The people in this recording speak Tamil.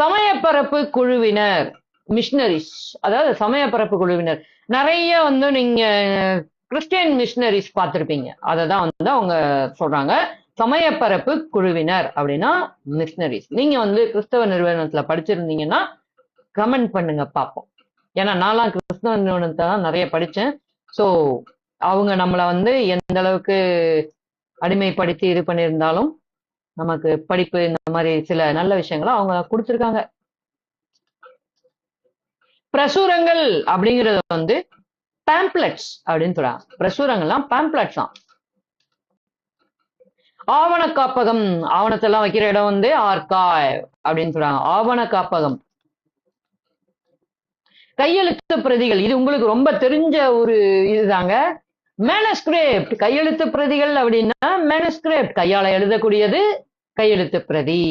சமயப்பரப்பு குழுவினர், மிஷனரிஸ், அதாவது சமயப்பரப்பு குழுவினர். நிறைய நீங்க கிறிஸ்டியன் மிஷனரிஸ் பார்த்திருப்பீங்க. அதை தான் அவங்க சொல்றாங்க. சமயப்பரப்பு குழுவினர் அப்படின்னா மிஷனரிஸ். நீங்க கிறிஸ்தவ நிறுவனத்துல படிச்சிருந்தீங்கன்னா கமெண்ட் பண்ணுங்க பார்ப்போம். ஏன்னா நான்லாம் கிறிஸ்தவ நிறுவனத்தை தான் நிறைய படிச்சேன். ஸோ அவங்க நம்மளை எந்த அளவுக்கு அடிமைப்படுத்தி இது பண்ணியிருந்தாலும் நமக்கு படிப்பு இந்த மாதிரி சில நல்ல விஷயங்களை அவங்க கொடுத்துருக்காங்க. பிரசுரங்கள் அப்படிங்கறது பேம்ப்ளெட்ஸ் அப்படின்னு சொல்றாங்க. பிரசுரங்கள்லாம் பேம்ப்ளெட்ஸ் தான். ஆவண காப்பகம், ஆவணத்தெல்லாம் வைக்கிற இடம் ஆர்கைவ் அப்படின்னு சொல்றாங்க. ஆவண காப்பகம். கையெழுத்து பிரதிகள், இது உங்களுக்கு ரொம்ப தெரிஞ்ச ஒரு இதுதாங்க. மேனஸ்கிரிப்ட், கையெழுத்து பிரதிகள் அப்படின்னா மேனஸ்கிரிப்ட், கையால எழுதக்கூடியது கையெழுத்து பிரதி.